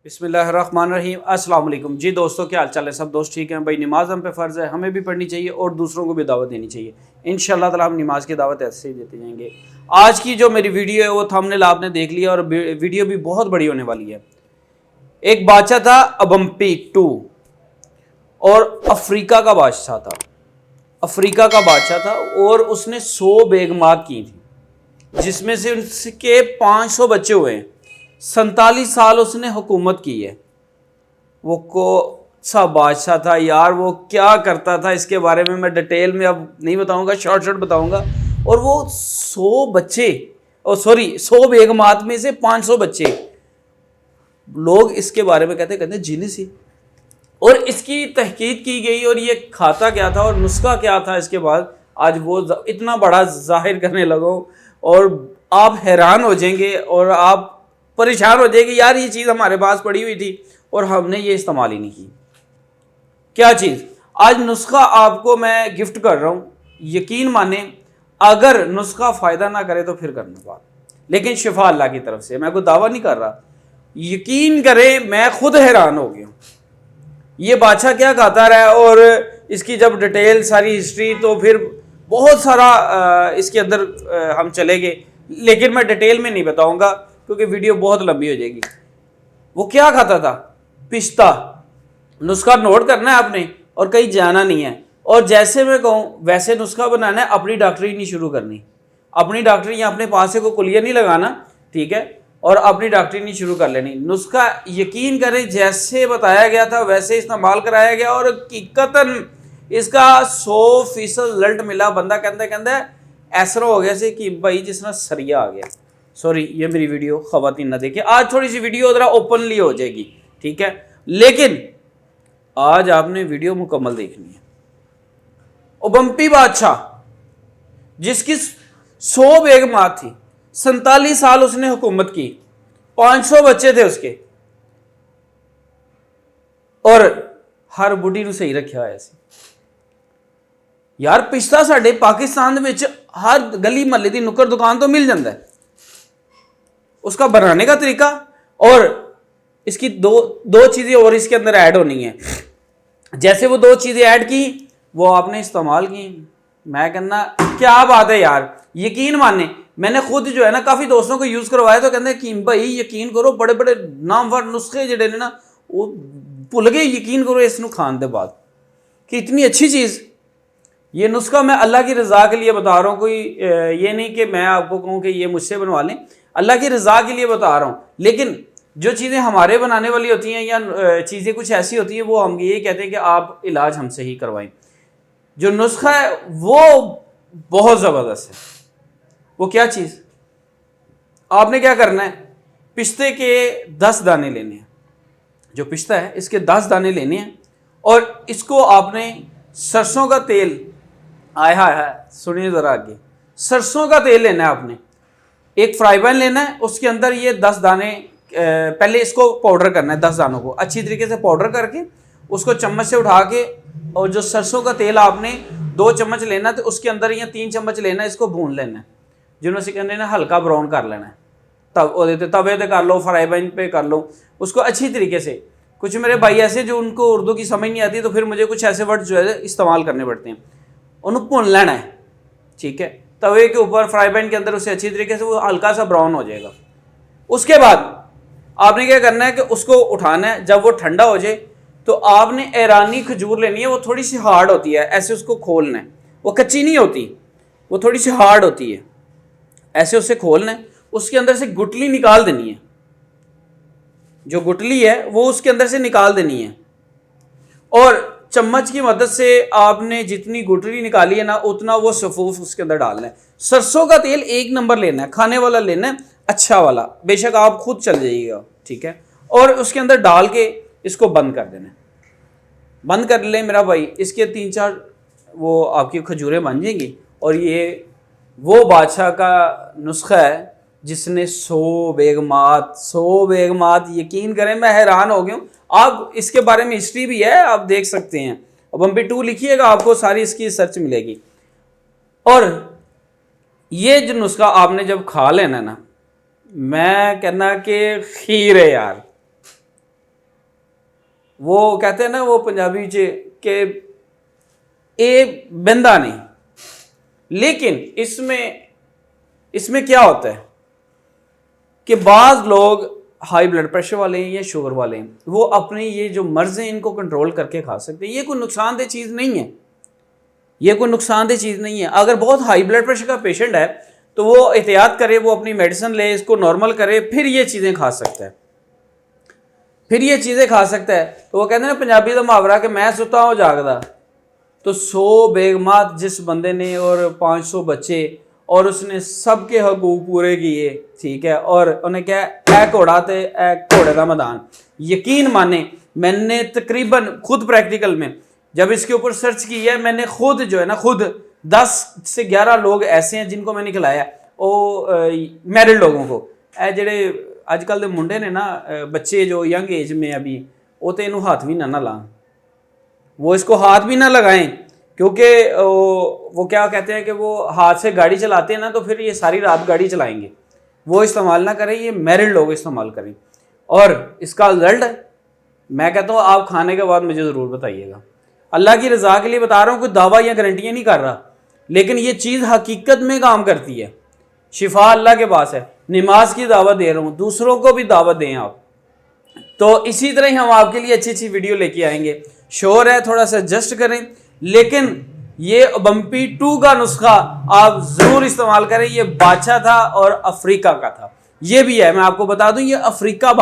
बिस्मिल्लाहिर्रहमानिर्रहीम। अस्सलाम वालेकुम जी दोस्तों, क्या हाल चाल है? सब दोस्त ठीक हैं भाई। नमाज हम पे फ़र्ज़ है, हमें भी पढ़नी चाहिए और दूसरों को भी दावत देनी चाहिए। इंशाअल्लाह ताला हम नमाज की दावत ऐसे ही देते जाएंगे। आज की जो मेरी वीडियो है वो थंबनेल आपने देख लिया और वीडियो भी बहुत बड़ी होने वाली है। एक बादशाह था अबम्पी टू और अफ्रीका का बादशाह था। अफ्रीका का बादशाह था और उसने 100 बेगमात की थी, जिसमें से उसके 500 बच्चे हुए हैं। 47 साल उसने हुकूमत की है। वो को सा बादशाह था यार, वो क्या करता था इसके बारे में मैं डिटेल में अब नहीं बताऊंगा, शॉर्ट बताऊंगा। और वो 100 बच्चे, और सॉरी 100 बेगमात में से 500 बच्चे, लोग इसके बारे में कहते जिन्नी सी। और इसकी तहकीक की गई और ये खाता क्या था और नुस्खा क्या था, इसके बाद आज वो इतना बड़ा जाहिर करने लगो और आप हैरान हो जाएंगे और आप परेशान हो जाएंगे। यार ये चीज़ हमारे पास पड़ी हुई थी और हमने ये इस्तेमाल ही नहीं की। क्या चीज़? आज नुस्खा आपको मैं गिफ्ट कर रहा हूँ। यकीन माने, अगर नुस्खा फ़ायदा ना करे तो फिर करना बात, लेकिन शिफा अल्लाह की तरफ से। मैं कोई दावा नहीं कर रहा, यकीन करें मैं खुद हैरान हो गया। ये बादशाह क्या खाता रहा है और इसकी जब डिटेल सारी हिस्ट्री, तो फिर बहुत सारा इसके अंदर हम चले गए, लेकिन मैं डिटेल में नहीं बताऊंगा क्योंकि वीडियो बहुत लंबी हो जाएगी। वो क्या खाता था? पिस्ता। नुस्खा नोट करना है आपने और कहीं जाना नहीं है। और जैसे मैं कहूँ वैसे नुस्खा बनाना है, अपनी डॉक्टरी नहीं शुरू करनी। अपनी डॉक्टरी या अपने पास से को कुलिया नहीं लगाना, ठीक है, और अपनी डॉक्टरी नहीं शुरू कर लेनी। नुस्खा यकीन करें जैसे बताया गया था वैसे इस्तेमाल कराया गया और हकीकतन इसका 100% रिजल्ट मिला। बंदा कहता ऐसा हो गया से कि भाई जिसना सरिया आ गया। सॉरी, ये मेरी वीडियो ख़वातीन ना देखे। आज थोड़ी सी वीडियो ज़रा ओपनली हो जाएगी, ठीक है, लेकिन आज आपने वीडियो मुकम्मल देखनी है। अबम्पी बादशाह जिसकी 100 बेगमात थी, 47 साल उसने हुकूमत की, 500 बच्चे थे उसके, और हर बुढ़ी सही रखा है। यार पिस्ता साडे पाकिस्तान में हर गली महल्ले की नुक्कड़ दुकान तो मिल जाता है। उसका बनाने का तरीका और इसकी दो चीज़ें और इसके अंदर ऐड होनी है। जैसे वो 2 चीज़ें ऐड की, वो आपने इस्तेमाल की। मैं कहना क्या बात है यार, यकीन माने मैंने खुद जो है ना काफ़ी दोस्तों को यूज़ करवाया तो कहते कि भाई यकीन करो बड़े बड़े नामवर नुस्खे जड़े ने ना वो भुल गए। यकीन करो इसनू खान के बाद कि इतनी अच्छी चीज़। ये नुस्खा मैं अल्लाह की रज़ा के लिए बता रहा हूँ, कोई ये नहीं कि मैं आपको कहूँ कि ये मुझसे बनवा लें, अल्लाह की रज़ा के लिए बता रहा हूँ। लेकिन जो चीज़ें हमारे बनाने वाली होती हैं या चीज़ें कुछ ऐसी होती हैं, वो हम ये कहते हैं कि आप इलाज हमसे ही करवाएं। जो नुस्खा है वो बहुत ज़बरदस्त है। वो क्या चीज़? आपने क्या करना है, पिस्ते के 10 दाने लेने हैं। जो पिस्ता है इसके 10 दाने लेने हैं और इसको आपने सरसों का तेल, आय हाय हाय सुनिए ज़रा आगे, सरसों का तेल लेना है आपने। एक फ्राई पैन लेना है, उसके अंदर ये 10 दाने, पहले इसको पाउडर करना है। 10 दानों को अच्छी तरीके से पाउडर करके उसको चम्मच से उठा के, और जो सरसों का तेल आपने 2 चम्मच लेना है तो उसके अंदर या 3 चम्मच लेना है, इसको भून लेना है। जिन्होंने कहते हैं हल्का ब्राउन कर लेना है, तब तवे पे कर लो, फ्राई पैन पे कर लो उसको अच्छी तरीके से। कुछ मेरे भाई ऐसे जो उनको उर्दू की समझ नहीं आती, तो फिर मुझे कुछ ऐसे वर्ड जो है इस्तेमाल करने पड़ते हैं। उन्हें भून लेना है, ठीक है, तवे के ऊपर फ्राई पैन के अंदर, उसे अच्छी तरीके से वो हल्का सा ब्राउन हो जाएगा। उसके बाद आपने क्या करना है कि उसको उठाना है। जब वो ठंडा हो जाए तो आपने ईरानी खजूर लेनी है। वो थोड़ी सी हार्ड होती है, ऐसे उसको खोलना है। वो कच्ची नहीं होती, वो थोड़ी सी हार्ड होती है। ऐसे उसे खोलना है, उसके अंदर से गुठली निकाल देनी है। जो गुठली है वो उसके अंदर से निकाल देनी है और चम्मच की मदद से आपने जितनी गुठली निकाली है ना, उतना वो सफूफ उसके अंदर डालना है। सरसों का तेल 1 नंबर लेना है, खाने वाला लेना है, अच्छा वाला, बेशक आप खुद चल जाइएगा, ठीक है। और उसके अंदर डाल के इसको बंद कर देना है। बंद कर ले मेरा भाई, इसके 3-4 वो आपकी खजूरें बन जाएंगी। और ये वो बादशाह का नुस्खा है जिसने 100 बेगमात, यकीन करें मैं हैरान हो गया हूँ। आप इसके बारे में हिस्ट्री भी है, आप देख सकते हैं। अबम्पी 2 लिखिएगा, आपको सारी इसकी सर्च मिलेगी। और ये जो नुस्खा आपने जब खा लेना ना, मैं कहना कि खीर है यार, वो कहते हैं ना वो पंजाबी च के ए बंदा नहीं। लेकिन इसमें क्या होता है कि बाज लोग हाई ब्लड प्रेशर वाले हैं या शुगर वाले हैं, वो अपनी ये जो मर्ज हैं इनको कंट्रोल करके खा सकते हैं। ये कोई नुकसानदेह चीज़ नहीं है, ये कोई नुकसानदेह चीज़ नहीं है। अगर बहुत हाई ब्लड प्रेशर का पेशेंट है तो वो एहतियात करे, वो अपनी मेडिसिन ले, इसको नॉर्मल करे, फिर ये चीज़ें खा सकता है, फिर ये चीज़ें खा सकता है। तो वो कहते हैं ना पंजाबी का मुहावरा कि मैं सुता हूँ जागदा। तो 100 बेगमात जिस बंदे ने और 500 बच्चे और उसने सबके हकूक पूरे किए, ठीक है, और उन्हें क्या है घोड़ा ते घोड़े का मैदान, यकीन माने मैंने तकरीबन खुद प्रैक्टिकल में जब इसके ऊपर सर्च की है, मैंने खुद जो है ना खुद 10 से 11 लोग ऐसे हैं जिनको मैंने खिलाया, वो मैरिड लोगों को। जेडे अजकल के मुंडे ने ना बच्चे जो यंग एज में अभी, वो तो इनू हाथ भी ना लाएं, वो इसको हाथ भी ना लगाएं, क्योंकि वो क्या कहते हैं कि वो हाथ से गाड़ी चलाते हैं ना, तो फिर ये सारी रात गाड़ी चलाएंगे। वो इस्तेमाल ना करें, ये मैरिड लोग इस्तेमाल करें। और इसका रिजल्ट मैं कहता हूँ आप खाने के बाद मुझे ज़रूर बताइएगा। अल्लाह की रज़ा के लिए बता रहा हूँ, कोई दावा या गारंटियाँ नहीं कर रहा, लेकिन ये चीज़ हकीकत में काम करती है। शिफा अल्लाह के पास है। नमाज की दावत दे रहा हूँ, दूसरों को भी दावत दें आप। तो इसी तरह ही हम आपके लिए अच्छी अच्छी वीडियो लेके आएंगे। शोर है, थोड़ा सा एडजस्ट करें, लेकिन ये बम्पी 2 का नुस्खा आप ज़रूर इस्तेमाल करें। ये बादशाह था और अफ्रीका का था, ये भी है, मैं आपको बता दूं, ये अफ्रीका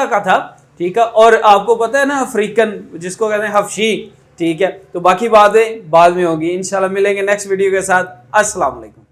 का था, ठीक है। और आपको पता है ना अफ्रीकन जिसको कहते हैं हफ्शी, ठीक है। तो बाकी बातें बाद में होगी इंशाल्लाह। मिलेंगे नेक्स्ट वीडियो के साथ। अस्सलाम वालेकुम।